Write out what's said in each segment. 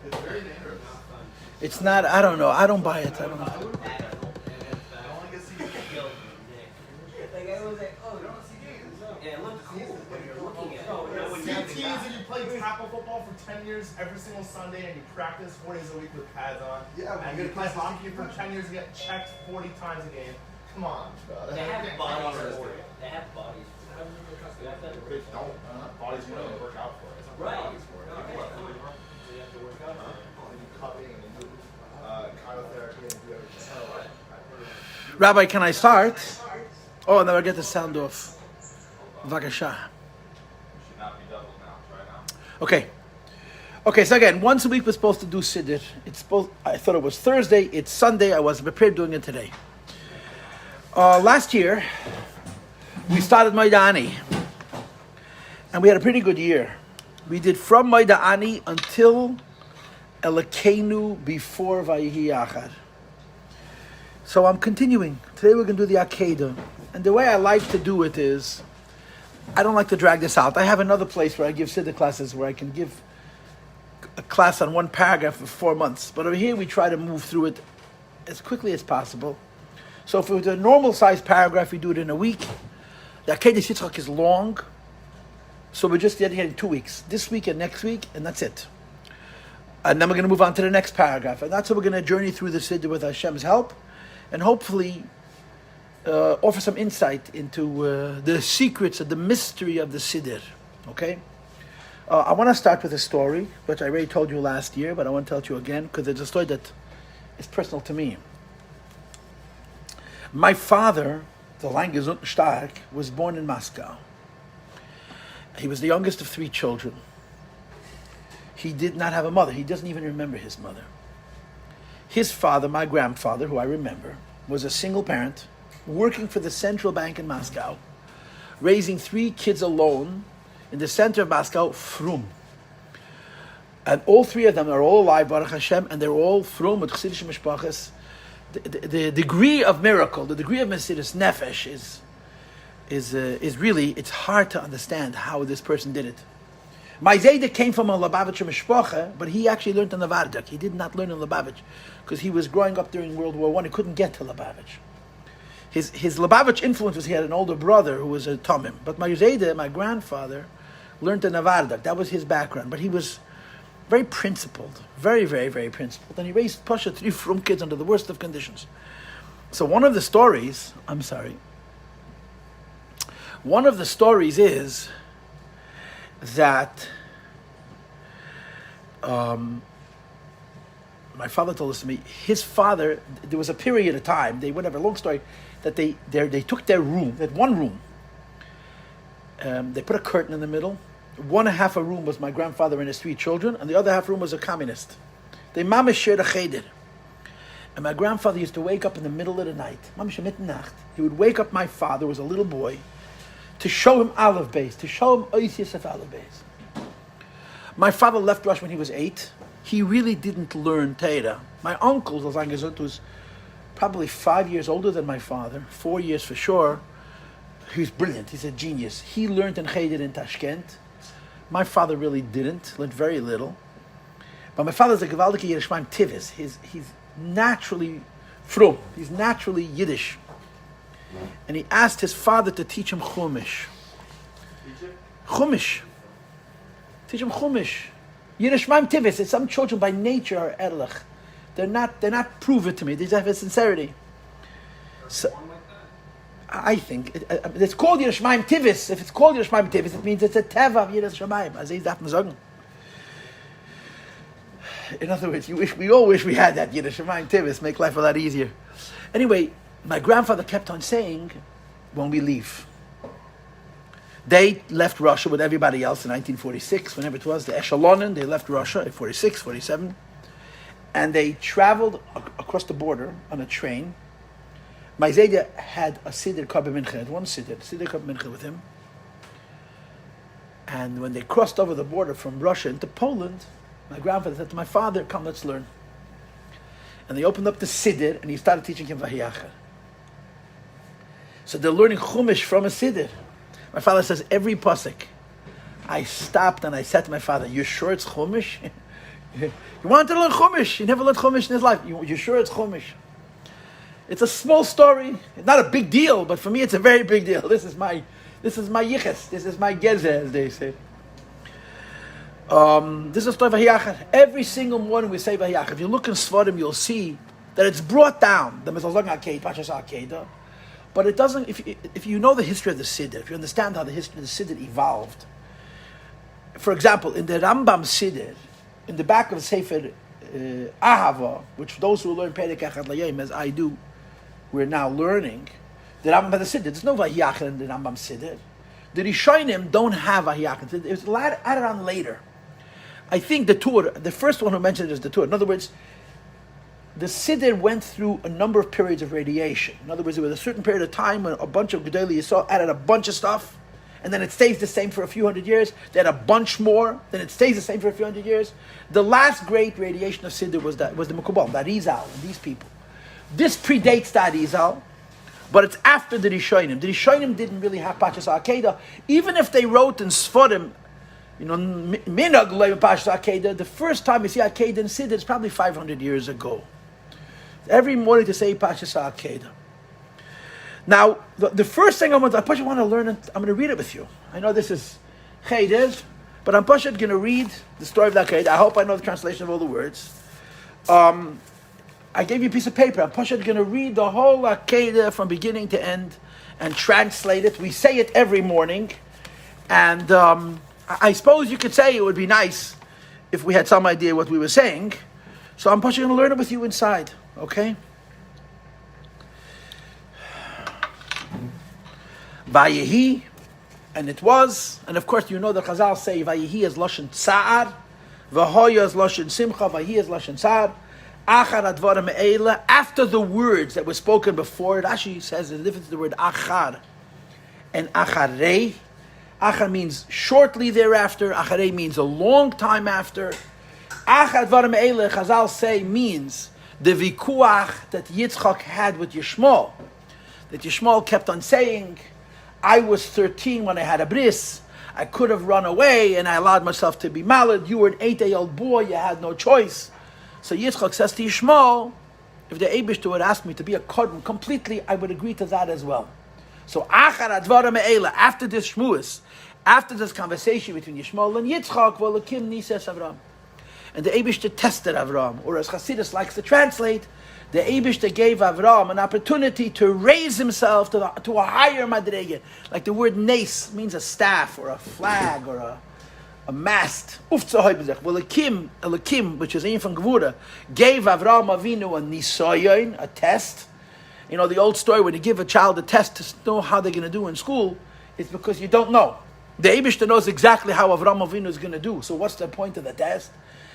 It's very dangerous. It's not. I don't know. I don't buy it. I don't know. I don't want to get see you. Like I was like, oh, you don't see games. Yeah, it looked cool when you're looking at it. See teams and you play tackle football for 10 years every single Sunday and you practice 4 days a week with pads on. Yeah, and you play hockey for 10 years and get checked 40 times a game. Come on, bro. They have bodies for it. They have bodies for it. They don't. Bodies for it. They work out for it. It's not Right. bodies for it. You have to work out for it. And you cupping and you do chirotherapy and do everything. Rabbi, can I start? Oh, now I get the sound off. Vakasha. Should not be doubled now. Try now. Okay. Okay, so again, once a week we're supposed to do Siddur. I thought it was Thursday, it's Sunday, I wasn't prepared doing it today. Last year, we started Maidani, and we had a pretty good year. We did from Maidani until Elakenu before Vayihi Yachad. So I'm continuing. Today we're going to do the Akedah. And the way I like to do it is, I don't like to drag this out. I have another place where I give Siddur classes where I can give a class on one paragraph for 4 months. But over here we try to move through it as quickly as possible. So if it was a normal sized paragraph, we do it in a week. The Akedah Yitzchak is long. So we're just dedicating 2 weeks. This week and next week, and that's it. And then we're going to move on to the next paragraph. And that's how we're going to journey through the Siddur with Hashem's help. And hopefully offer some insight into the secrets of the mystery of the Siddur. Okay? I want to start with a story, which I already told you last year, but I want to tell it to you again, because it's a story that is personal to me. My father, the Lang Gesund und Stark, was born in Moscow. He was the youngest of 3 children. He did not have a mother. He doesn't even remember his mother. His father, my grandfather, who I remember, was a single parent, working for the central bank in Moscow, raising 3 kids alone in the center of Moscow, frum. And all 3 of them are all alive, Baruch Hashem, and they're all frum with Chassidish mishpachas. The degree of miracle, the degree of Mesiras Nefesh is really, it's hard to understand how this person did it. My Zayda came from a Lubavitcher mishpacha, but he actually learned in Lubavitch. He did not learn in Lubavitch because he was growing up during World War I. He couldn't get to Lubavitch. His Lubavitch influence was he had an older brother who was a Tomim. But my Zayda, my grandfather, learned in Navardak. That was his background. But he was very principled, very, very, very principled. And he raised Pasha 3 frum kids under the worst of conditions. So one of the stories is that my father told us to me, his father, there was a period of time, long story, that they took their room, they had one room. They put a curtain in the middle. One half a room was my grandfather and his 3 children, and the other half room was a communist. They mamish shared a cheder. And my grandfather used to wake up in the middle of the night, mamish mitten nacht. He would wake up my father, who was a little boy, to show him Aleph Beis, to show him Oisius of Aleph Beis. My father left Rush when he was 8. He really didn't learn Torah. My uncle, the Lang Gesund, was probably 5 years older than my father, 4 years for sure. He was brilliant. He's a genius. He learned in Cheder in Tashkent. My father really didn't, learned very little. But my father's a gewaldige Yerushalayim Tivis. He's naturally frum. He's naturally Yiddish. And he asked his father to teach him Chumash. Chumash. Teach him Chumash. Yerushalayim Tivis. It's some children by nature are erlich. They're not proven to me. They have a sincerity. So, I think it's called Yerushalayim Tivis. If it's called Yerushalayim Tivis, it means it's a teva of Yerushalayim. As he's darf man sagen. In other words, we all wish we had that Yerushalayim Tivis. Make life a lot easier. Anyway, my grandfather kept on saying, when we leave. They left Russia with everybody else in 1946, whenever it was, the Eshalonen, they left Russia in 46, 47. And they traveled across the border on a train. My Zayda had a Siddur Kabbe Mincha, had one Siddur Kabbe Mincha with him. And when they crossed over the border from Russia into Poland, my grandfather said to my father, come, let's learn. And they opened up the Siddur, and he started teaching him Vahiyacha. So they're learning Chumash from a Siddur. My father says, every pasuk, I stopped and I said to my father, you sure it's Chumash? You wanted to learn Chumash. You never learned Chumash in his life. You're sure it's Chumash? It's a small story. It's not a big deal, but for me it's a very big deal. This is my yiches. This is my geze, as they say. This is a story of Vayachar. Every single morning we say Vayachar. If you look in Svarim, you'll see that it's brought down. The Mezalzog Aked, Pashas Akeda. But it doesn't, if you know the history of the Siddur, if you understand how the history of the Siddur evolved. For example, in the Rambam Siddur, in the back of the Sefer Ahava, which those who learn Perek Echad Layim, as I do, we're now learning, the Rambam has a Siddur. There's no Vayachar in the Rambam Siddur. The Rishonim don't have Vayachar. It was added on later. I think the first one who mentioned it is the Tur. In other words, the Siddur went through a number of periods of radiation. In other words, there was a certain period of time when a bunch of Gedolei Yisrael added a bunch of stuff, and then it stays the same for a few hundred years. They had a bunch more, then it stays the same for a few hundred years. The last great radiation of Siddur was the Mekubal, the Arizal, and these people. This predates the Arizal, but it's after the Rishonim. The Rishonim didn't really have Pashas Akeda. Even if they wrote in Sforim, Minag Leim Pashas Akeda, the first time you see Akeda in Siddur is probably 500 years ago. Every morning to say Pashas Akeda. Now, the first thing I want to learn, I'm going to read it with you. I know this is Cheder, but I'm going to read the story of the Akeda. I hope I know the translation of all the words. I gave you a piece of paper. I'm going to read the whole Akeda from beginning to end and translate it. We say it every morning. And I suppose you could say it would be nice if we had some idea what we were saying. So I'm going to learn it with you inside. Okay? Vayehi, and it was, and of course you know the Chazal say Vayehi is Lashon Tza'ar, Vahoya is Lashon Simcha, Vayehi is Lashon Tza'ar, Achar Advarim Eila, after the words that were spoken before. It actually says the difference in the word Achar and Acharei. Achar means shortly thereafter, Acharei means a long time after. Achar Advarim Eila, Chazal say, means the vikuach that Yitzchak had with Yishmael. That Yishmael kept on saying, I was 13 when I had a bris. I could have run away and I allowed myself to be malad. You were an 8-day-old boy. You had no choice. So Yitzchak says to Yishmael, if the Eibishter would ask me to be a korban completely, I would agree to that as well. So Achar Advarim Eila, after this shmuas, after this conversation between Yishmael and Yitzchak, V'Elokim Nises Avram. And the Eibishter tested Avram, or as Chassidus likes to translate, the Eibishter gave Avram an opportunity to raise himself to a higher madrege. Like the word nes means a staff, or a flag, or a mast. Elokim, which is in from Gevura, gave Avram Avinu a nisayon, a test. You know the old story when you give a child a test to know how they're going to do in school, it's because you don't know. The Eibishter knows exactly how Avram Avinu is going to do. So what's the point of the test?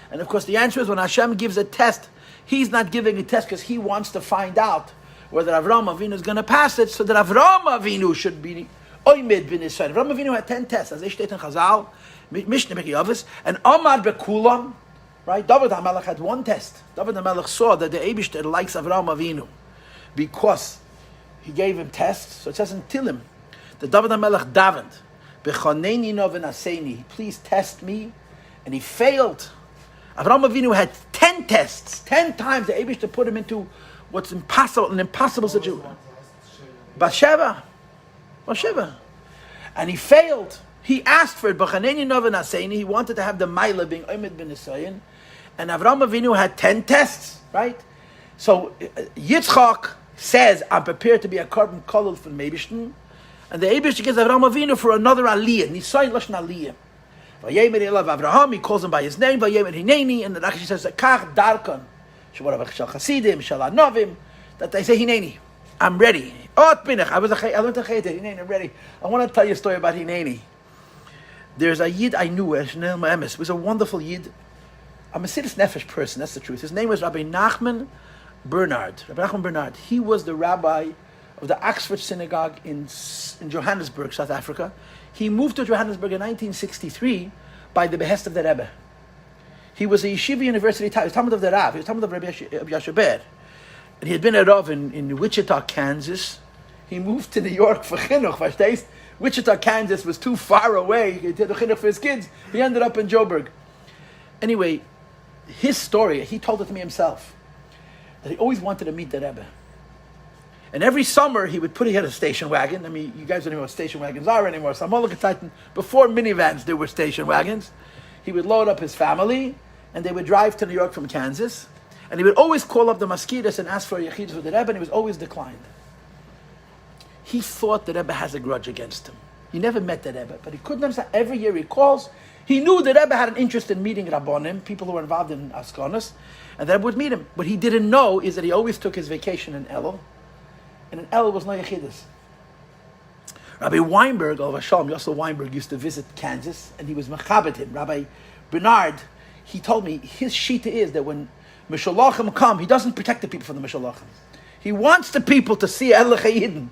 And of course the answer is when Hashem gives a test, He's not giving a test because He wants to find out whether Avram Avinu is going to pass it, so that Avram Avinu should be oimid b'nisayim. Avram Avinu had 10 tests, as they state in Chazal, Mishnah Mekiyavis, and Amad bekulam. Right? David HaMelech had 1 test. David HaMelech saw that the Eibishter likes Avram Avinu because he gave him tests. So it says in Tilim that David HaMelech davened, B'chaneini no v'naseini, please test me, and he failed. Avraham Avinu had 10 tests, 10 times the Eibishter put him into what's impossible, an impossible situation. Bathsheba. And he failed. He asked for it. He wanted to have the Maila being Omed ben Nisayin. And Avraham Avinu had 10 tests, right? So Yitzchak says, I'm prepared to be a korban kolel for the Eibishter. And the Eibishter gives Avraham Avinu for another Aliyah. Nisayin Lashon Aliyah. Vayemer Elav Avraham, he calls him by his name, Vayemer Hineni, and the Rashi says, Kach Darkon, Shemarav Shal Chasidim, Shal Anovim, that they say Hineni, I'm ready. Ot Binach, I learned a Cheder, Hineni, I'm ready. I want to tell you a story about Hineni. There's a Yid I knew, Shnel Ma'emes, he was a wonderful Yid. I'm a Siddur Nefesh person, that's the truth. His name was Rabbi Nachman Bernard. He was the rabbi of the Oxford Synagogue in Johannesburg, South Africa. He moved to Johannesburg in 1963 by the behest of the Rebbe. He was a yeshiva university, he was Talmud of the Rav, he was Talmud of Rabbi Yashaber. And he had been a Rav in Wichita, Kansas. He moved to New York for chinuch, verstehst? Wichita, Kansas was too far away. He did the chinuch for his kids. He ended up in Joburg. Anyway, his story, he told it to me himself, that he always wanted to meet the Rebbe. And every summer he had a station wagon. I mean, you guys don't even know what station wagons are anymore. So before minivans, there were station wagons. He would load up his family, and they would drive to New York from Kansas. And he would always call up the Maskidas and ask for a Yechidus with the Rebbe, and he was always declined. He thought the Rebbe has a grudge against him. He never met the Rebbe, but he couldn't understand. Every year he calls. He knew the Rebbe had an interest in meeting Rabbonim, people who were involved in Askonos, and the Rebbe would meet him. What he didn't know is that he always took his vacation in Elul, and in Elul was no Yechidus. Rabbi Weinberg, Yossel Weinberg, used to visit Kansas, and he was mechabed him. Rabbi Bernard, he told me, his shita is that when Mishalachim come, he doesn't protect the people from the Mishalachim. He wants the people to see El Chayidin.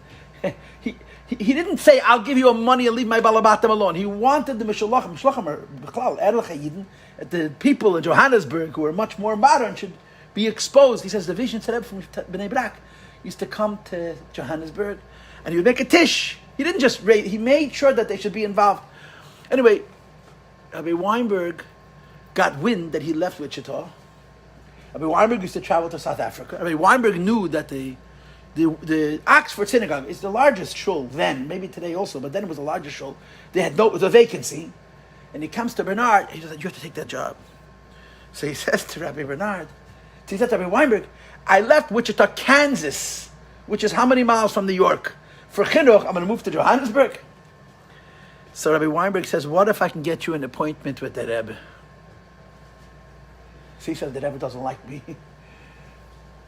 He didn't say, I'll give you money and leave my balabatim alone. He wanted the Mishalachim. Mishalachim are B'klal, El Chayidin. The people in Johannesburg who are much more modern should be exposed. He says the vision set up from Bnei Brak used to come to Johannesburg, and he would make a tish. He didn't just raise, he made sure that they should be involved. Anyway, Rabbi Weinberg got wind that he left Wichita. Rabbi Weinberg used to travel to South Africa. Rabbi Weinberg knew that the Oxford Synagogue is the largest shul then, maybe today also, but then it was the largest shul. It was a vacancy. And he comes to Bernard, he said, you have to take that job. So he says to Rabbi Bernard, he said to Rabbi Weinberg, I left Wichita, Kansas, which is how many miles from New York? For chinuch, I'm going to move to Johannesburg. So Rabbi Weinberg says, what if I can get you an appointment with the Rebbe? So he says, the Rebbe doesn't like me.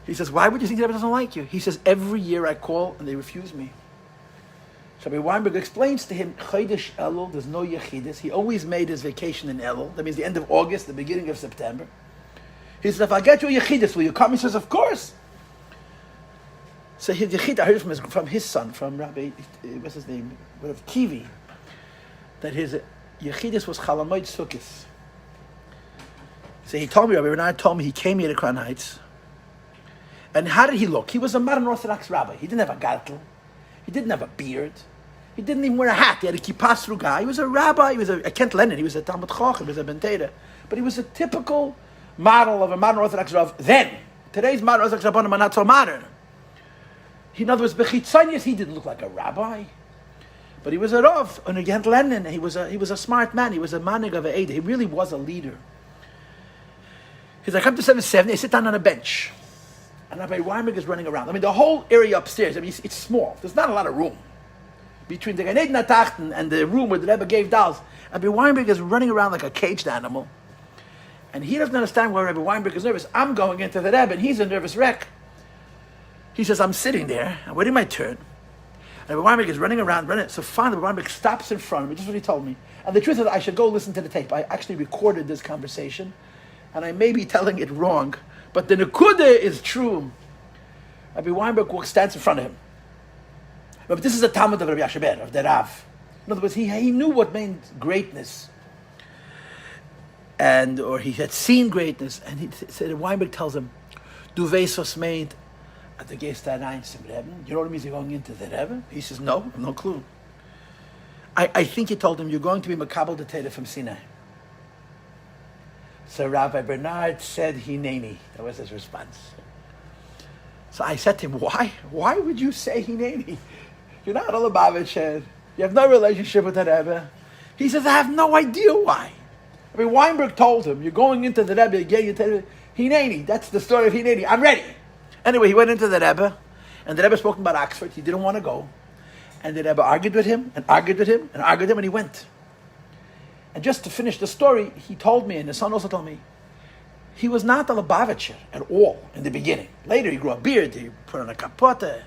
He says, why would you think the Rebbe doesn't like you? He says, every year I call and they refuse me. So Rabbi Weinberg explains to him, Chodesh Elul, there's no Yechidus. He always made his vacation in Elul. That means the end of August, the beginning of September. He says, if I get you a Yechidus, will you come? He says, of course. So his Yechid, I heard from his son, from Rabbi, what's his name? Rabbi Kivi, that his Yechidus was Chalamoid Sukkis. So he told me, Rabbi Bernard told me, he came here to Crown Heights. And how did he look? He was a modern Orthodox rabbi. He didn't have a gartel. He didn't have a beard. He didn't even wear a hat. He had a kippah through guy. He was a rabbi. He was a Kent Lenin. He was a Talmud Chacham. He was a Ben Teda. But he was a typical model of a modern Orthodox Rav then. Today's modern Orthodox Rabbanim are not so modern. In other words, Bechitzanias, he didn't look like a rabbi. But he was a Rav. And Kent Lenin, he was a smart man. He was a manig of a Eidah. He really was a leader. He's like, come to 770, I sit down on a bench. And Rabbi Weinberg is running around. I mean, the whole area upstairs, I mean, it's small. There's not a lot of room. Between the Gan Eden HaTachten and the room where the Rebbe gave dolls, Rabbi Weinberg is running around like a caged animal. And he doesn't understand why Rabbi Weinberg is nervous. I'm going into the Rebbe, and he's a nervous wreck. He says, I'm sitting there, I'm waiting my turn. And Rabbi Weinberg is running around, running. So finally, Rabbi Weinberg stops in front of me, just what he told me. And the truth is, I should go listen to the tape. I actually recorded this conversation, and I may be telling it wrong, but the Nekuda is true. Rabbi Weinberg stands in front of him. But this is a Talmud of Rabbi Yashaber, of the Rav. In other words, he knew what meant greatness. Or he had seen greatness. And he said, Weinberg tells him, Du weißt was meint at the gehst da rein zum Rebbe? You know what it means, you're going into the Rebbe? He says, no, I have no clue. I think he told him, you're going to be Makabal the Torah from Sinai. So Rabbi Bernard said, Hineni. That was his response. So I said to him, why? Why would you say Hineni? You're not a Lubavitcher. You have no relationship with the Rebbe. He says, I have no idea why. I mean, Weinberg told him, you're going into the Rebbe, again, Hineni. That's the story of Hineni. I'm ready. Anyway, he went into the Rebbe, and the Rebbe spoke about Oxford. He didn't want to go. And the Rebbe argued with him, and argued with him, and argued with him, and he went. And just to finish the story, he told me, and his son also told me, he was not a Lubavitcher at all in the beginning. Later, he grew a beard, he put on a kapote.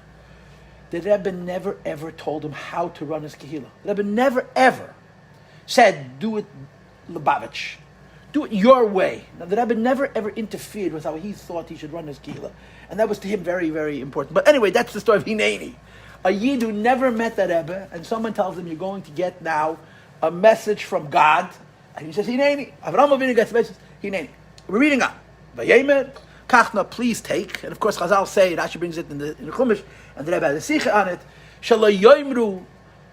The Rebbe never, ever told him how to run his kehillah. The Rebbe never, ever said, do it Lubavitch. Do it your way. Now, the Rebbe never, ever interfered with how he thought he should run his kehillah. And that was to him very, very important. But anyway, that's the story of Hineni. A Yid who never met the Rebbe, and someone tells him, you're going to get now a message from God, and he says, Hineni. Avraham Avinu gets a message, Hineni. We're reading on. Vayemer, Kachna, please take. And of course, Chazal say, Rashi brings it in the Chumash, and the Rebbe has a sicha on it. Shalay yoimru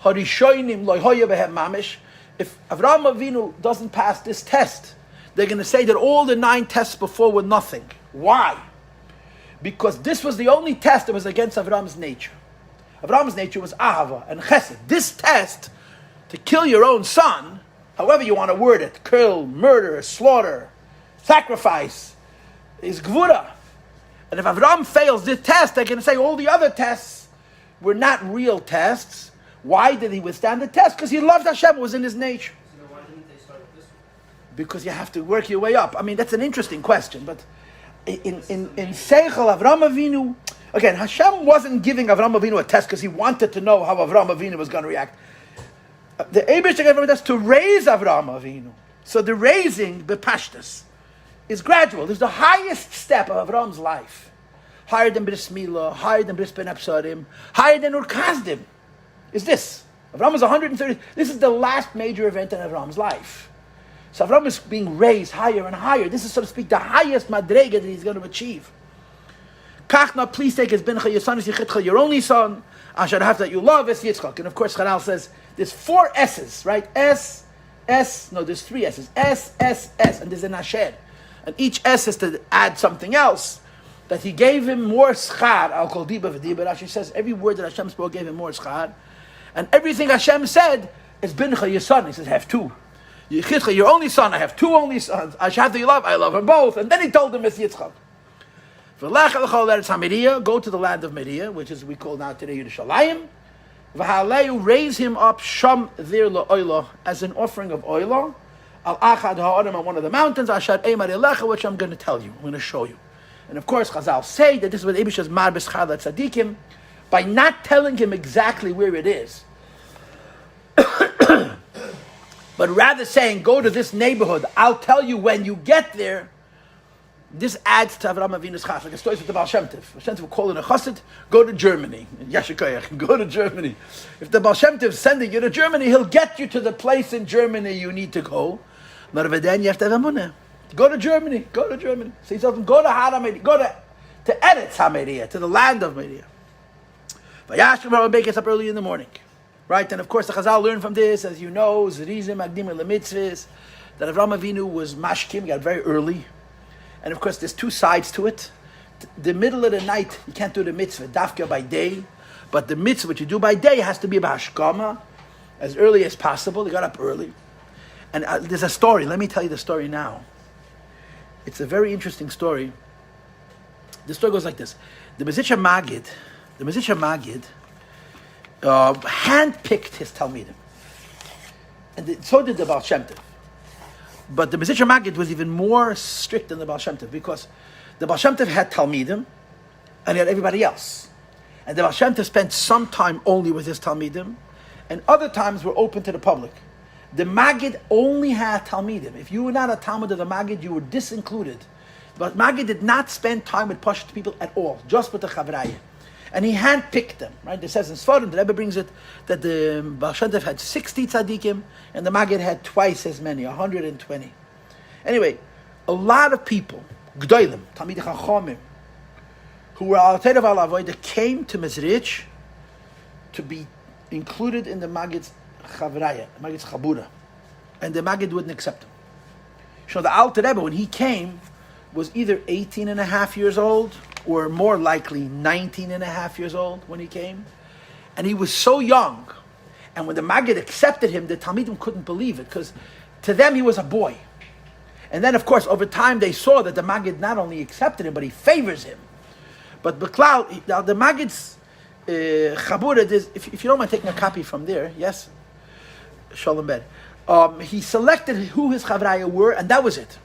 harishoinim loy hoya behem mamish. If Avraham Avinu doesn't pass this test, they're going to say that all the 9 tests before were nothing. Why? Because this was the only test that was against Avram's nature. Avram's nature was ahava and chesed. This test, to kill your own son, however you want to word it, kill, murder, slaughter, sacrifice, is gvura. And if Avram fails this test, they're going to say all the other tests were not real tests. Why did he withstand the test? Because he loved Hashem, it was in his nature. So then why didn't they start with this one? Because you have to work your way up. I mean, that's an interesting question, but in Seichel, Avram Avinu, again, Hashem wasn't giving Avram Avinu a test because he wanted to know how Avram Avinu was going to react. The Eibishter gave him a test to raise Avram Avinu. So the raising, bepashtus, is gradual. There's the highest step of Avram's life. Higher than Bris Milah, higher than Bris Ben Absarim, higher than Urkazdim. Is this. Avram is 130. This is the last major event in Avram's life. So Avram is being raised higher and higher. This is, so to speak, the highest madrega that he's going to achieve. Kachna, please take his bincha, your son is Yichitcha, your only son. Asher have that you love is Yitzchak. And of course, Chanal says there's 4 S's, right? S, no, there's 3 S's. S, S, S, and there's an Asher. And each S is to add something else. That he gave him more schar. Al kol diba v'diba. Rashi says every word that Hashem spoke gave him more schar. And everything Hashem said is bincha, your son. He says, have 2. Yichitcha, your only son. I have 2 only sons. Asher that you love, I love them both. And then he told them it's Yitzchak. Go to the land of Media, which is we call now today Yerushalayim. V'haleyu, raise him up sham there la'oila, as an offering of oila. Al achad ha'adam, on one of the mountains. Asher eimar elecha, which I'm going to tell you. I'm going to show you. And of course, Chazal say that this is what Eibishter's mar b'schar tzadikim, by not telling him exactly where it is, but rather saying, go to this neighborhood, I'll tell you when you get there. This adds to Avram Avinu's chas, like a story with the Baal Shem Tov. Baal Shem Tov will call in a chassid, go to Germany. Yashikoyach, go to Germany. If the Baal Shem Tov is sending you to Germany, he'll get you to the place in Germany you need to go. But then you have to have emunah. Go to Germany. Go to Germany. So he tells them, go to Haramedia. Go to Eretz Hamedia, to the land of Media. Vayashim Rabbi gets up early in the morning. Right? And of course the Chazal learned from this, as you know, Zerizim, Agdim, Lemitzvahs, that Avram Avinu was mashkim, got very early. And of course there's 2 sides to it. The middle of the night, you can't do the mitzvah, dafka by day. But the mitzvah, what you do by day, has to be b'hashkama, as early as possible. They got up early. And there's a story. Let me tell you the story now. It's a very interesting story. The story goes like this: the Mezritcher Magid handpicked his Talmidim, and so did the Baal Shem Tov. But the Mezritcher Magid was even more strict than the Baal Shem Tov, because the Baal Shem Tov had Talmidim, and he had everybody else. And the Baal Shem Tov spent some time only with his Talmidim, and other times were open to the public. The Maggid only had Talmidim. If you were not a Talmud of the Maggid, you were disincluded. But Maggid did not spend time with Pashut people at all, just with the Chavraya. And he handpicked them, right? It says in Sfarim, the Rebbe brings it, that the Baal Shem Tov had 60 tzaddikim, and the Maggid had twice as many, 120. Anyway, a lot of people, G'dolim, Talmidei Chachomim, who were al Teirav al Avodah, came to Mezritch to be included in the Maggid's Chavraya, Maggid's Chabura, and the Maggid wouldn't accept him. So the Alter Rebbe, when he came, was either 18 and a half years old, or more likely 19 and a half years old when he came. And he was so young. And when the Maggid accepted him, the Talmidim couldn't believe it, because to them he was a boy. And then, of course, over time they saw that the Maggid not only accepted him, but he favors him. But B'klal, the Maggid's Chabura, if you don't mind taking a copy from there, yes? Shalom Bed. He selected who his Chavraya were, and that was it.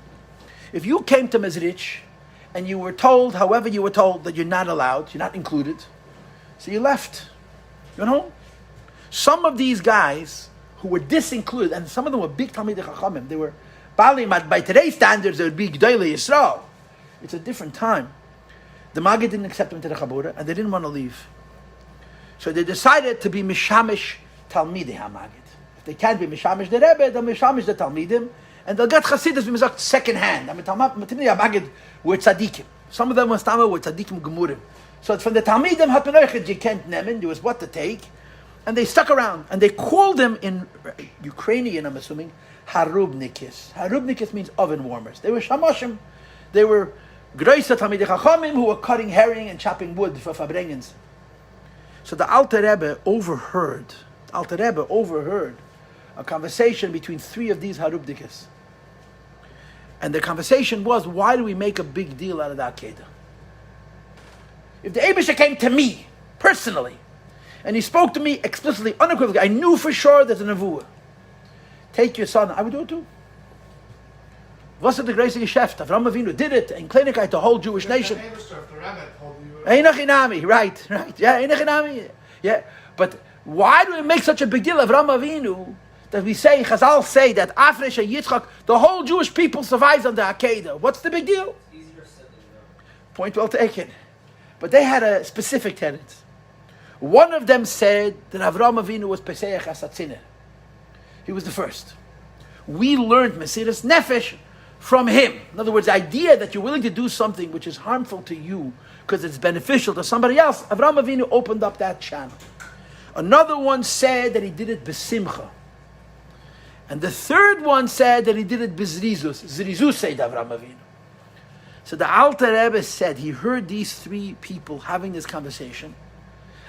If you came to Mezritch and you were told, however you were told, that you're not allowed, you're not included, so you left. You went home. Some of these guys who were disincluded, and some of them were big Talmidei Chachamim, they were Balim, by today's standards, they would be G'dolei Yisrael. It's a different time. The Maggid didn't accept them to the Chabura, and they didn't want to leave. So they decided to be Mishamish Talmidei HaMaggid. If they can't be Mishamish the Rebbe, they'll Mishamish the Talmidim, and they'll get Chasidus b'mizak second hand. I mean, Talmidei HaMaggid were tzaddikim. Some of them were tzaddikim gemurim. So from the Talmidim, Hatmenoichet, you can't nemen, there was what to take, and they stuck around, and they called them in Ukrainian, I'm assuming, Harubnikis. Harubnikis means oven warmers. They were shamoshim. They were Groisa Talmidei Chachamim who were cutting herring and chopping wood for fabrengens. So the Alter Rebbe overheard a conversation between three of these Harubnikis. And the conversation was, why do we make a big deal out of the Akedah? If the Eibusha came to me, personally, and he spoke to me explicitly, unequivocally, I knew for sure there's a Nevuah. Take your son, I would do it too. Was it the grace Geschäft? Avraham Avinu did it in Kleinigkeit, the whole Jewish nation. Einach Inami, right. Yeah, Einach Inami. Yeah. But why do we make such a big deal of Avraham Avinu that we say, Chazal say that Afresh and Yitzchak, the whole Jewish people survives under Akedah? What's the big deal? Easier said than done. Point well taken. But they had a specific tenet. One of them said that Avraham Avinu was Peseach Asatzineh. He was the first. We learned Mesiras Nefesh from him. In other words, the idea that you're willing to do something which is harmful to you because it's beneficial to somebody else, Avraham Avinu opened up that channel. Another one said that he did it besimcha. And the third one said that he did it bezrizus. Zrizus said Avraham Avinu. So the Alter Rebbe said he heard these three people having this conversation,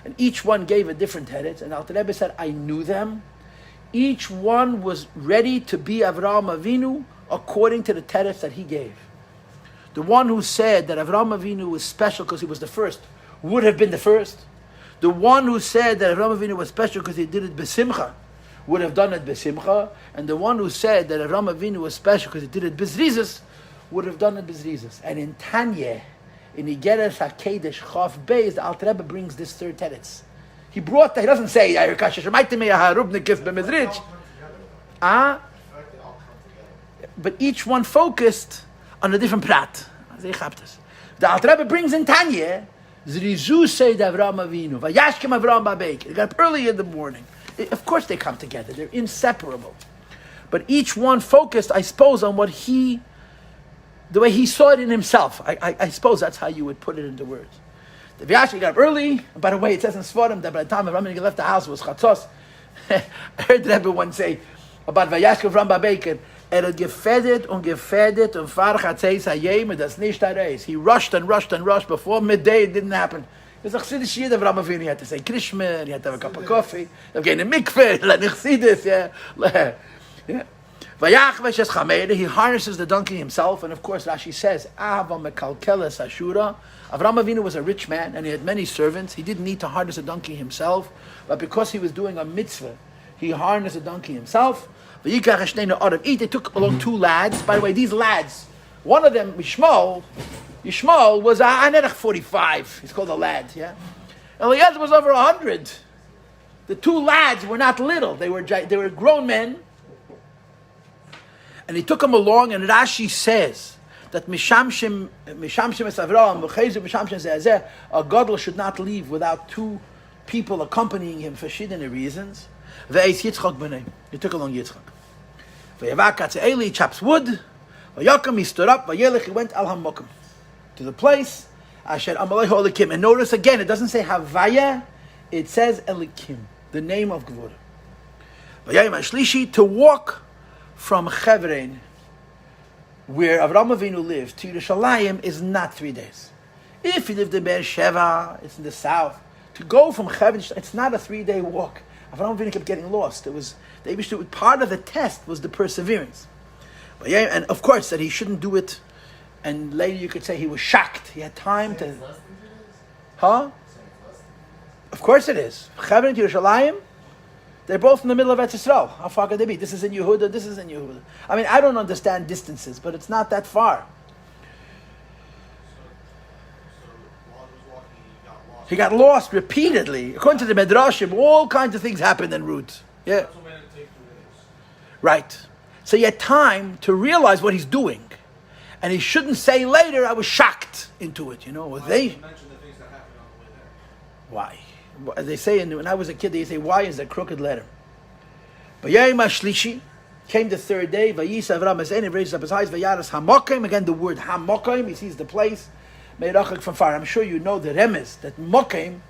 and each one gave a different teretz, and Alter Rebbe said, I knew them. Each one was ready to be Avraham Avinu according to the teretz that he gave. The one who said that Avraham Avinu was special because he was the first would have been the first. The one who said that Avraham Avinu was special because he did it besimcha would have done it besimcha. And the one who said that Avraham Avinu was special because he did it bezrizas would have done it bezrizas. And in Tanya, in Igeres HaKedesh Chaf Beis, the Alter Rebbe brings this third teretz. He doesn't say, but each one focused on a different prat. The Alter Rebbe brings in Tanya, Zrizu said Avraham Avinu, Vayashkem Avraham Babek. They got up early in the morning. Of course they come together. They're inseparable. But each one focused, I suppose, on the way he saw it in himself. I suppose that's how you would put it into words. The Vayashkem got up early. And by the way, it says in Sforim that by the time Avraham Avinu left the house, it was Chatzos. I heard the Rebbe once say about Vayashkem Avraham Babek, gefedet und fahr Chatzeis hayem und das nicht reis. He rushed and rushed before midday. It didn't happen. It was a Chassidish Yid of Avraham Avinu. He had to say Krishma, he had to have a cup of coffee, he had to get in a mikveh, let me see this, yeah. Vayachvesh es chameda, he harnesses the donkey himself, and of course Rashi says, Ava mekalkeles ashura. Avraham Avinu was a rich man, and he had many servants. He didn't need to harness a donkey himself, but because he was doing a mitzvah, he harnessed a donkey himself. They took along two lads. By the way, these lads, one of them, Yishmael was a Anerech 45. He's called a lad, yeah? Eliezer was over 100. The two lads were not little. They were grown men. And he took them along, and Rashi says that Mishamshim es Avraham, a gadol should not leave without two people accompanying him for shidden reasons. He took along Yitzchak. He chops wood. He stood up. He went al hamokim to the place. And notice again, it doesn't say Havaya, it says Elikim, the name of Gvura. To walk from Chevron, where Avraham Avinu lived, to Yerushalayim is not 3 days. If he lived in Beersheba, it's in the south. To go from Chevron, it's not a 3-day walk. Avraham Avinu kept getting lost. Part of the test was the perseverance. But yeah, and of course that he shouldn't do it. And later you could say he was shocked. He had time to. Huh? Of course it is. Chevron to Yerushalayim, they're both in the middle of Eretz Yisrael. How far could they be? This is in Yehuda. This is in Yehuda. I mean, I don't understand distances, but it's not that far. He got lost repeatedly. According to the Medrashim, all kinds of things happened en route. Yeah. Right. So he had time to realize what he's doing. And he shouldn't say later, I was shocked into it. You know, mention the things that happened on the way there. Why? They say, when I was a kid, they say, why is a crooked letter? Vayayim Ashlishi, came the third day, Vayisa Avraham Ezein, raised up his eyes, Vayaras Hamokim, again the word Hamokim, he sees the place, Meirachak from far. I'm sure you know the remes, that Mokim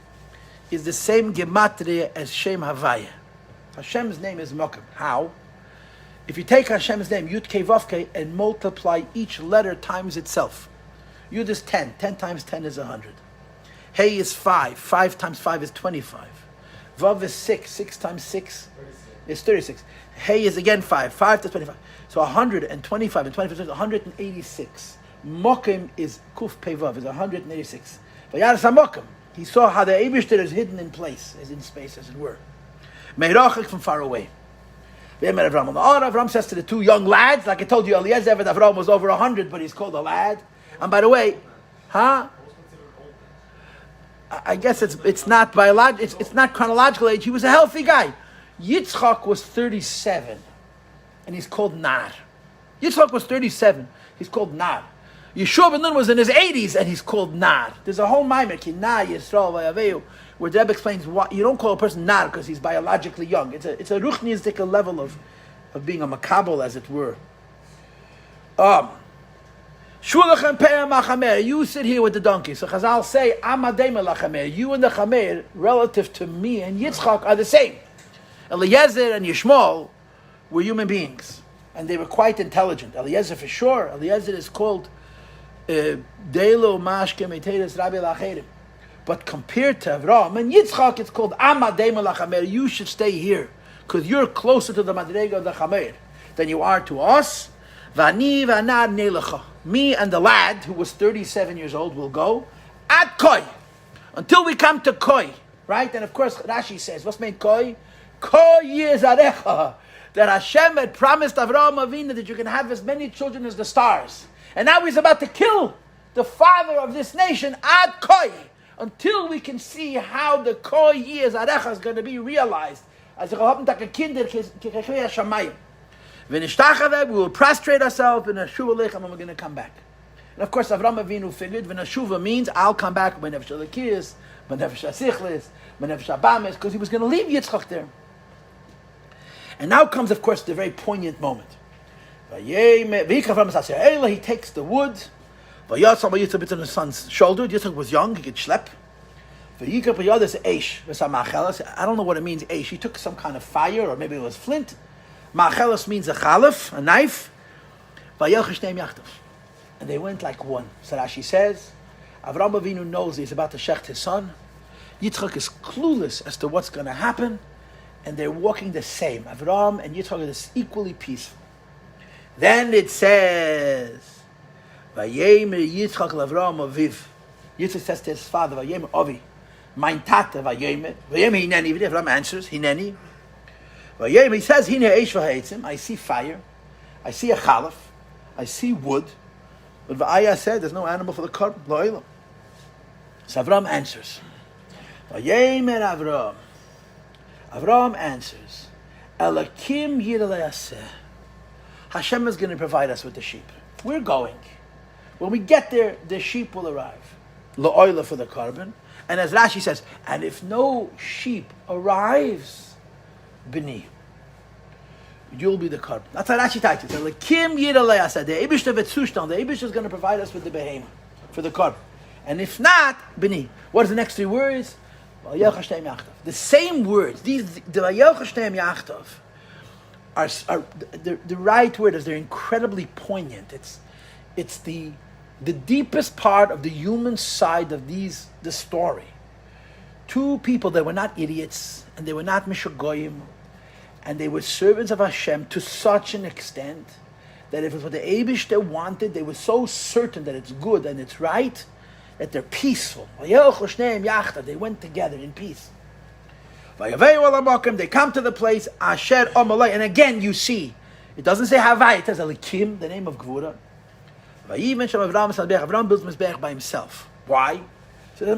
is the same gematria as Shem Havaya. Hashem's name is Mokim. How? If you take Hashem's name, Yud Kei Vav Kei, and multiply each letter times itself. Yud is 10. 10 times 10 is 100. Hey is 5. 5 times 5 is 25. Vav is 6. 6 times 6 is 36. Hey is again 5. 5 to 25. So 125 and 25 is 186. Mokim is Kuf Pei Vav, is 186. Vayadas HaMokim. He saw how the Eibishter is hidden in place, is in space, as it were. Meirachik, from far away. Avram says to the two young lads, like I told you, Eliezer and Avram was over 100, but he's called a lad. And by the way, I guess it's not biological, it's not chronological age. He was a healthy guy. Yitzchak was 37, and he's called Nar. Yitzchak was 37, he's called Nar. Yeshua ben Nun was in his 80s, and he's called Nar. There's a whole mimer, Ki Nar Yisrael Vayaveu, where Deb explains why you don't call a person Nar because he's biologically young. It's a ruchnistic level of being a makabel, as it were. You sit here with the donkey. So Chazal say, you and the chamer, relative to me and Yitzchak, are the same. Eliezer and Yishmael were human beings, and they were quite intelligent. Eliezer for sure. Eliezer is called Delo Mashke Meteres Rabbi Lacherim. But compared to Avram and Yitzchak, it's called Amadei Lachamer. You should stay here, because you're closer to the Madrega of the Chamer than you are to us. Vani v'anar nelecha. Me and the lad, who was 37 years old, will go at Koi, until we come to Koi, right? And of course, Rashi says, what's meant Koi? Koi yizarecha. That Hashem had promised Avraham Avinu that you can have as many children as the stars. And now he's about to kill the father of this nation, Ad Koi, until we can see how the Koi yizarecha is going to be realized. As we will prostrate ourselves in a shuva lechem, and we're going to come back. And of course, Avraham Avinu figured when a shuva means I'll come back when nefesh alekiyas, when nefesh asichlis, when nefesh abamis, because he was going to leave Yitzchak there. And now comes, of course, the very poignant moment. He takes the wood. It's on his son's shoulder. Yitzchak was young; he could schlep. I don't know what it means. Eish. He took some kind of fire, or maybe it was flint. Ma'achelas means a chalif, a knife. And they went like one. So Rashi says, Avraham Avinu knows he's about to shecht his son. Yitzchak is clueless as to what's going to happen, and they're walking the same. Avraham and Yitzchak are equally peaceful. Then it says, Vayemer Yitzchak l'Avraham aviv. Yitzchak says to his father, Vayemer Avi, mein Tate Vayemer. Vayemer hineni. Avraham answers, hineni. Vayemer, he says, hine eish v'ha'etzim. I see fire. I see a chalif. I see wood. But Va'aya said, there's no animal for the korban. Lo'elam. So Avraham answers. Vayemer Avraham. Avraham answers, Elakim yiraleyaseh. Hashem is going to provide us with the sheep. We're going. When we get there, the sheep will arrive. Lo'oila for the korban. And as Rashi says, and if no sheep arrives, b'ni, you'll be the korban. That's how Rashi types it. Elakim yiraleyaseh. The Eibishter v'tzustan. The Eibishter is going to provide us with the behemoth for the korban. And if not, b'ni. What are the next three words? The same words, the Vayelcha Shteim Yachtav, are the right word is they're incredibly poignant. It's the deepest part of the human side of the story. Two people that were not idiots, and they were not Mishagoyim, and they were servants of Hashem to such an extent that if it was what the Eibishter wanted, they were so certain that it's good and it's right, that they're peaceful. They went together in peace. They come to the place, Asher Omalei, and again you see, it doesn't say Havai, it says Elikim, the name of Gvura. Avram builds Mizbeach by himself. Why? So there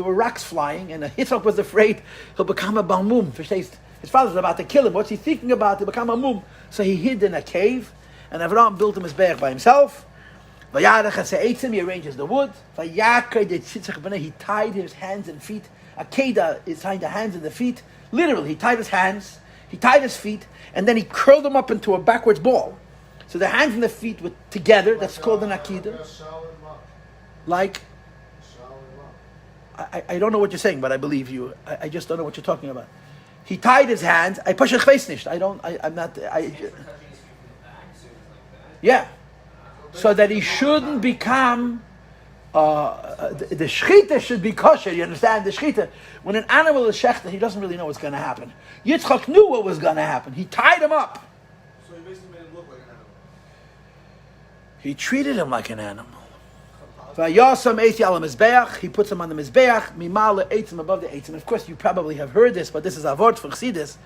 were rocks flying, and Yitzchak was afraid he'll become a Balmum. His father's about to kill him. What's he thinking about? To become a Mum. So he hid in a cave, and Avram built him Mizbeach by himself. He arranges the wood. He tied his hands and feet. Akeda is tying the hands and the feet. Literally, he tied his hands, he tied his feet, and then he curled them up into a backwards ball. So the hands and the feet were together. That's called an Akeda. Like, I don't know what you're saying, but I believe you. I just don't know what you're talking about. He tied his hands. I push his face nicht. I'm not. Yeah. So that he shouldn't become. The shechita should be kosher. You understand? The shechita. When an animal is shechted, he doesn't really know what's going to happen. Yitzchak knew what was going to happen. He tied him up. So he basically made him look like an animal. He treated him like an animal. Vayasam eiti ala mizbeach. He puts him on the mizbeach. Mimala eitzim above the eitzim. Of course, you probably have heard this, but this is a word for chassidus.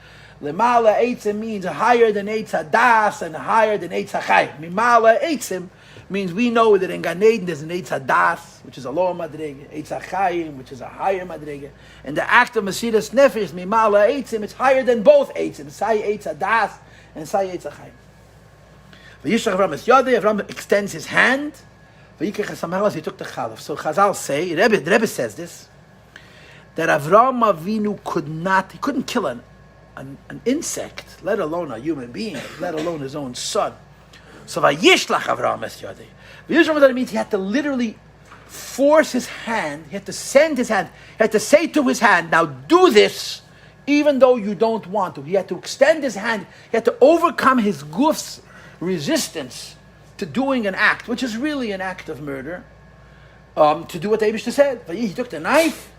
Lemala eitzim means higher than eitz hadas and higher than eitz hachai. Mimala eitzim means we know that in Gan Eden there's an eitz hadas, which is a lower madrege, eitz hachayim, which is a higher madrege, and the act of mesiras nefesh mimala eitzim, it's higher than both eitzim. Sai eitz hadas and sai eitz hachayim. Vayishlach Avram es yodei. Avram extends his hand. He took the chalaf. So Chazal say, the Rebbe says this, that Avram Avinu couldn't kill an insect, let alone a human being, let alone his own son. So Vayishlach Avram es yodei. Vayishlach means he had to literally force his hand, he had to send his hand, he had to say to his hand, now do this, even though you don't want to. He had to extend his hand, he had to overcome his guf's resistance to doing an act, which is really an act of murder, to do what the Eibishter said. He took the knife,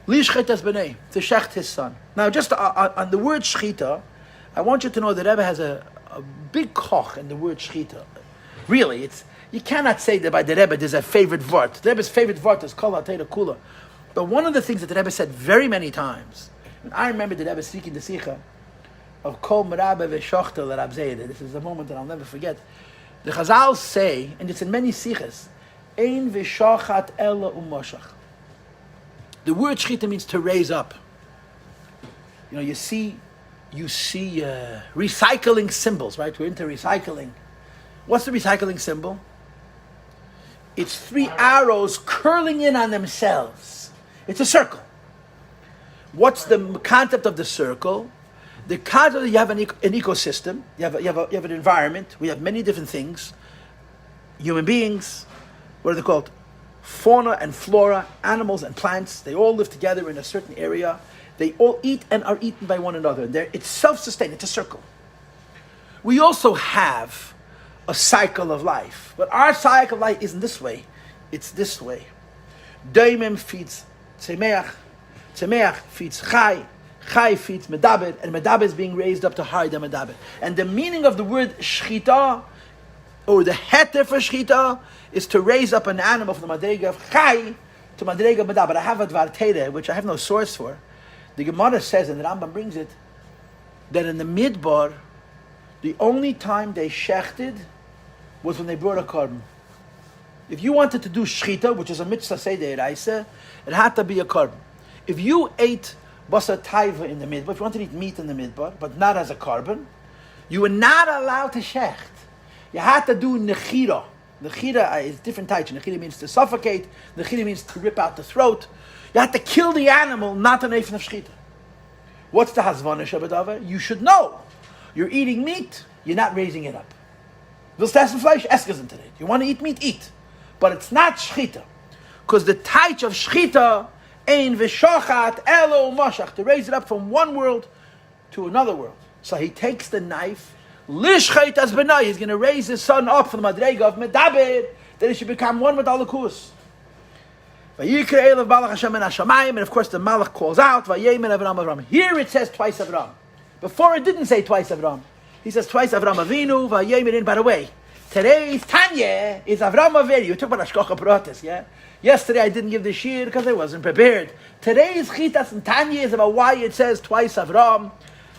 lishchet es b'nei, to shecht his son. Now, just on the word shchita, I want you to know that Rebbe has a big koch in the word shchita. Really, you cannot say that by the Rebbe there's a favorite vort. The Rebbe's favorite vort is kol ha'teira kula. But one of the things that the Rebbe said very many times, and I remember the Rebbe speaking the Sikha of kol merabe v'shochta l'Rab Zayda. This is a moment that I'll never forget. The Chazal say, and it's in many sichas, ein v'shachat ela u'moshach. The word shchita means to raise up. You know, you see recycling symbols, right? We're into recycling. What's the recycling symbol? It's three arrows curling in on themselves. It's a circle. What's the concept of the circle? The concept that you have an ecosystem, you have an environment, we have many different things, human beings, what are they called? Fauna and flora, animals and plants, they all live together in a certain area. They all eat and are eaten by one another. It's self-sustained, it's a circle. We also have a cycle of life, but our cycle of life isn't this way, it's this way. Daimim feeds tzemeach, tzemeach feeds chai, chai feeds medaber, and medaber is being raised up to higher than medaber. And the meaning of the word shchita, or the heter for shchita, is to raise up an animal from the madrega of chai to madrega of medaber. I have a dvar teira, which I have no source for. The Gemara says, and the Rambam brings it, that in the Midbar, the only time they shechted was when they brought a korban. If you wanted to do shchita, which is a mitzvah seder, it had to be a korban. If you ate basar taiva in the midbar, if you wanted to eat meat in the midbar, but not as a korban, you were not allowed to shecht. You had to do nechira. Nechira is different types. Nechira means to suffocate. Nechira means to rip out the throat. You had to kill the animal, not an eifin of shchita. What's the hazvana shabbatava? You should know. You're eating meat, you're not raising it up. Willst du essen Fleisch? Ess gesund. You want to eat meat? Eat. But it's not shchita. Because the type of shchita, ein v'shachat elo mashach, to raise it up from one world to another world. So he takes the knife, lishchet as benai, he's going to raise his son up from the madrega of medaber, that he should become one with Alakus. And of course the Malach calls out, Vayemen Avram Avram. Here it says twice Avram. Before it didn't say twice Avram. He says twice Avram Avinu, Vayemen. By the way, today's Tanya is Avram Avinu. You talk about Ashkocha Pratis, yeah? Yesterday I didn't give the shir because I wasn't prepared. Today's Chitas and Tanya is about why it says twice Avram.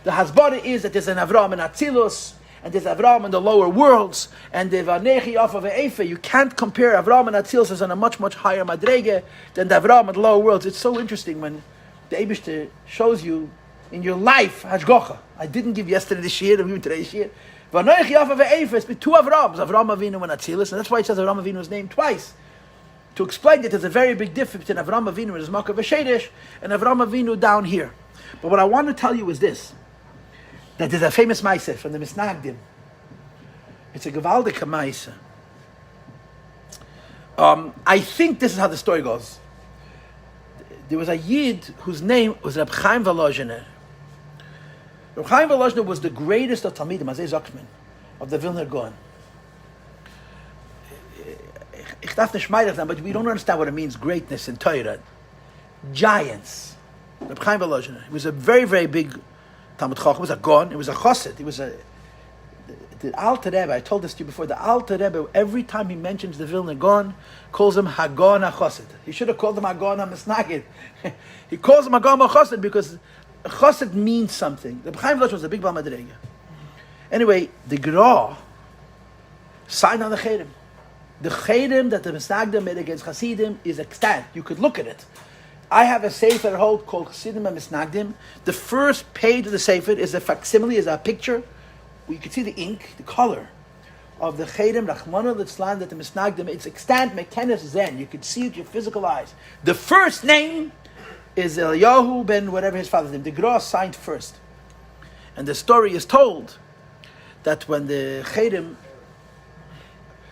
The Hasbara is that there's an Avram in Atzilus, and there's Avram in the lower worlds, and the Vanechi off of Eife. You can't compare Avram and Atzilus as on a much, much higher madrege than the Avram in the lower worlds. It's so interesting when the Eibishter shows you in your life, Hashgocha. I didn't give yesterday the shir, I'm giving today's shir. Vanechi off of Eife, it's two Avrams, Avram Avinu and Atzilus, and that's why it says Avram Avinu is named twice. To explain that there's a very big difference between Avram Avinu and his Makar V'Shedesh and Avram Avinu down here. But what I want to tell you is this, that there's a famous Maaseh from the Misnagdim. It's a Gewaldike Maaseh. I think this is how the story goes. There was a Yid whose name was Reb Chaim Volozhiner. Reb Chaim Volozhiner was the greatest of Talmidim, Azay Zakman, of the Vilna Gaon. Ich darf nicht schmeidig sein, but we don't understand what it means, greatness in Torah. Giants. Reb Chaim Volozhiner. He was a very, very big Talmid Chacham. He was a Gaon. He was a Chassid. He was the Alter Rebbe, I told this to you before, the Alter Rebbe, every time he mentions the Vilna Gaon, calls him Hagon HaChassid. He should have called him Hagon HaMisnagid. He calls him Hagon HaChassid because Chassid means something. The Chaim Volozhiner was a big Baal Madrega. Anyway, the Gra signed on the Cherem. The Cherem that the Misnagdim made against Hasidim is extant. You could look at it. I have a sefer at home called Hasidim and Misnagdim. The first page of the sefer is a facsimile, is a picture. You can see the ink, the color of the Cherem, Rachmana Litzlan, that the Misnagdim, it's extant, Mekenes Zen. You can see it with your physical eyes. The first name is Eliyahu ben whatever his father's name. The Gra signed first. And the story is told that when the Cherem,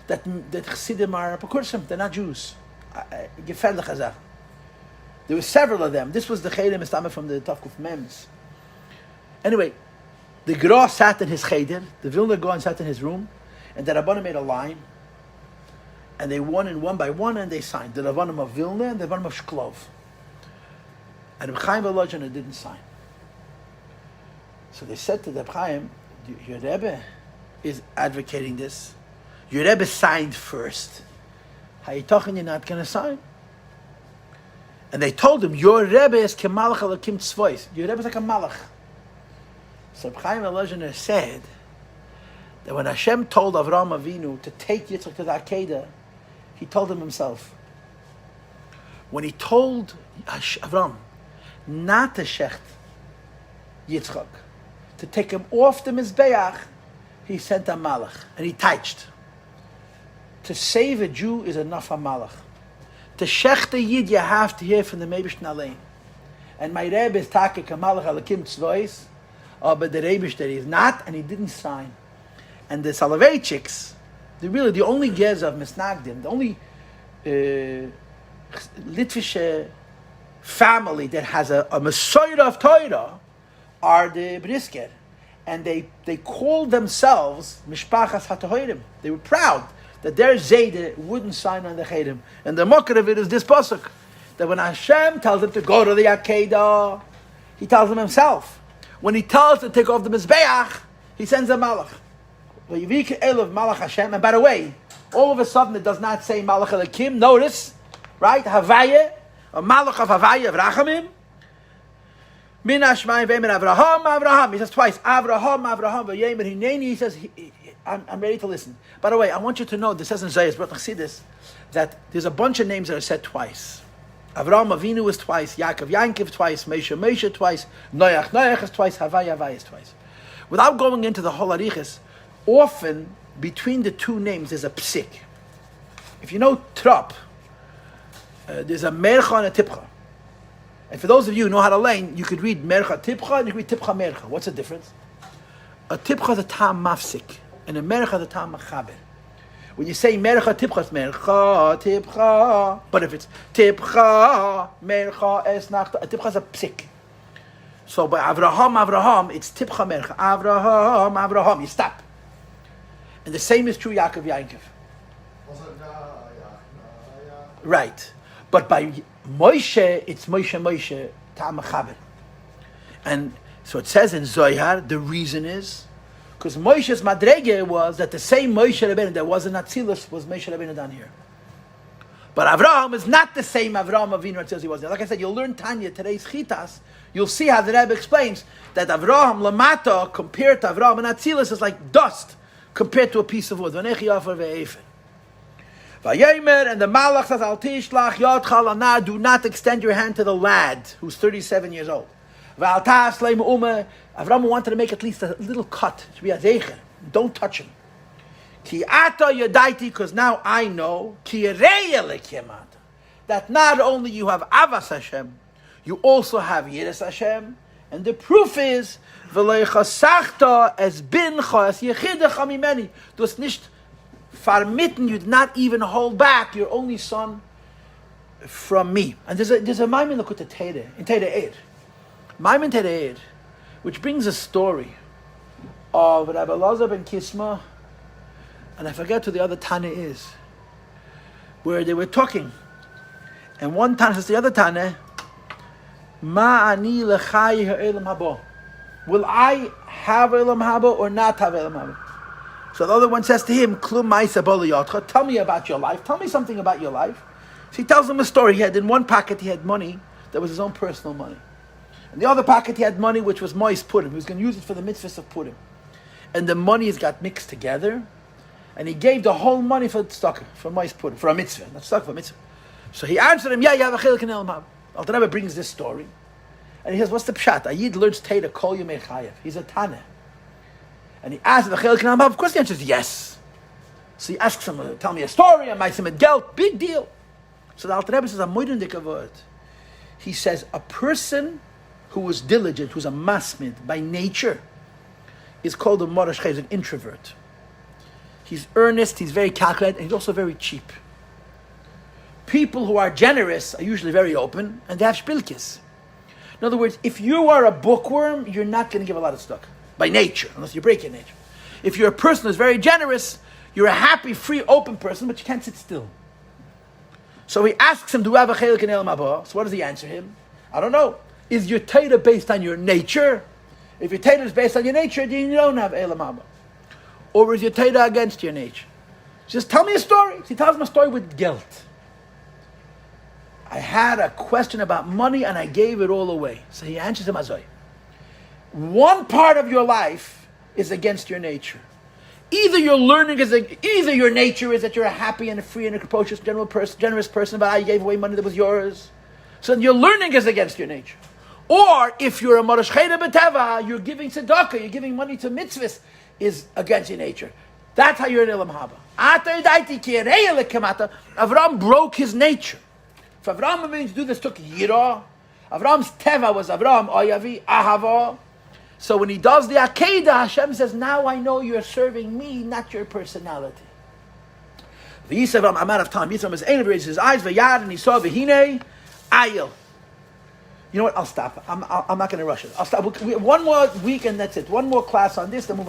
that Chassidim are Pakursim, they're not Jews. Gefährlich Hazah. There were several of them. This was the Cherem Istama from the Tafkuf Mems. Anyway, the Gra sat in his cheder, the Vilna Gaon sat in his room, and the Rabbanim made a line, and they one by one, and they signed. The Rabbanim of Vilna and the Rabbanim of Shklov. And Reb Chaim Volozhiner didn't sign. So they said to Reb Chaim, your Rebbe is advocating this. Your Rebbe signed first. How you talking, you're not going to sign? And they told him, your Rebbe is kemalach alakim tzvois. Your Rebbe is like a malach. So Chaim Volozhiner said that when Hashem told Avraham Avinu to take Yitzchak to the Akedah, he told him himself. When he told Avraham not to shecht Yitzchak, to take him off the Mizbeach, he sent a malach, and he touched. To save a Jew is enough a malach. To shecht a Yid, you have to hear from the Meibishn Alein. And my Rebbe is Taka Kamalach Alakim Tzvois, but the Rebbe that he is not, and he didn't sign. And the Soloveitchiks, the only Gez of Misnagdim, the only Litvish family that has a Messiah of Torah are the Brisker. And they called themselves Mishpachas HaTohirim. They were proud that their Zayde wouldn't sign on the Cherem. And the mocker of it is this pasuk, that when Hashem tells them to go to the Akedah, he tells them himself. When he tells them to take off the Mizbeach, he sends a malach. Malach Hashem. And by the way, all of a sudden it does not say Malach Elikim. Notice, right? Havaya, a malach of Havaya of Rachamim. Min Hashmayim ve'emin Avraham. He says twice, Avraham, ve'yemin hineni. He says, I'm ready to listen. By the way, I want you to know, this says in Zayas, but see this, that there's a bunch of names that are said twice. Avraham Avinu is twice, Yaakov Yankiv twice, Moshe twice, Noach is twice, Havaya is twice. Without going into the whole arichas, often between the two names there's a psik. If you know Trop, there's a Mercha and a Tipcha. And for those of you who know how to learn, you could read Mercha Tipcha and you could read Tipcha Mercha. What's the difference? A Tipcha is a Tam Mafsik, and a Mercha is a Tam Machaber. When you say Mercha Tipcha, it's Mercha Tipcha. But if it's Tipcha, Mercha Esnachta, a Tipcha is a Psik. So by Avraham, it's Tipcha Mercha. Avraham, you stop. And the same is true Yaakov Yankiv. Right. But by Moshe, it's Moshe, Tam Machaber. And so it says in Zohar, the reason is because Moshe's madrege was that the same Moshe Rabbeinu that was in Atzilus was Moshe Rabbeinu down here. But Avraham is not the same Avraham Avinu as he was there. Like I said, you'll learn Tanya, today's Chitas. You'll see how the Rebbe explains that Avraham Lamata compared to Avraham and Atzilus is like dust compared to a piece of wood. Vayemer, and the Malach says, Al tishlach yadcha lana, do not extend your hand to the lad who's 37 years old. Avram wanted to make at least a little cut. To be a zeicher. Don't touch him. Ki ata yadaiti, because now I know that not only you have Avas Hashem, you also have Yiras Hashem. And the proof is, v'leichasachta es bincha es yechidecha mimeni. Du hast nicht vermitten, you did not even hold back your only son from me. And there's a Maimon Lekutei Torah in Torah Eir. Maimon Torah Eir, which brings a story of Rabbi Elazar ben Kisma, and I forget who the other Tana is, where they were talking, and one Tana says to the other Tana, Ma ani lechai ha'elam haba. Will I have elam haba or not have elam haba? So the other one says to him, Klum ma'isa b'liyotcha. Tell me about your life. Tell me something about your life. So he tells him a story. He had in one pocket he had money that was his own personal money. In the other pocket he had money which was moist pudim. He was going to use it for the mitzvahs of pudim. And the money has got mixed together. And he gave the whole money for tzedakah, for moist pudim, for a mitzvah. Not tzedakah, for a mitzvah. So he answered him, yeah, you have a chilik in elam haba. Alter Rebbe brings this story. And he says, what's the pshat? A yid learns Teda kol yomei chayev. He's a Tana. And he asks the chilik in elam haba. Of course the answer is yes. So he asks him, tell me a story, I might some geld, big deal. So the Alter Rebbe says, a moidendik word. He says, a person who was diligent, who's a masmid by nature, is called a morash chayv, an introvert. He's earnest, he's very calculated, and he's also very cheap. People who are generous are usually very open, and they have shpilkis. In other words, if you are a bookworm, you're not going to give a lot of stuff, by nature, unless you break your nature. If you're a person who's very generous, you're a happy, free, open person, but you can't sit still. So he asks him, do you have a chelik in elam haba? So what does he answer him? I don't know. Is your Teda based on your nature? If your Teda is based on your nature, then you don't have elam haba. Or is your Teda against your nature? Just tell me a story. So he tells him a story with guilt. I had a question about money and I gave it all away. So he answers him Azoy. One part of your life is against your nature. Either your learning is, either your nature is that you're a happy and a free and a capricious generous person, but I gave away money that was yours. So your learning is against your nature. Or if you're a Marash Cheda B'Teva, you're giving tzedakah, you're giving money to mitzvahs, is against your nature. That's how you're in Elam Haba. Avram broke his nature. For Avram means to do this took Yirah. Avram's Teva was Avram, Oyavi, Ahava. So when he does the Akedah, Hashem says, now I know you're serving me, not your personality. V'yisav, I'm out of time. Yisrael is raised his eyes, v'yad, and he saw v'hinei, ayil. You know what? I'll stop. I'm not going to rush it. I'll stop. One more week and that's it. One more class on this, then move on.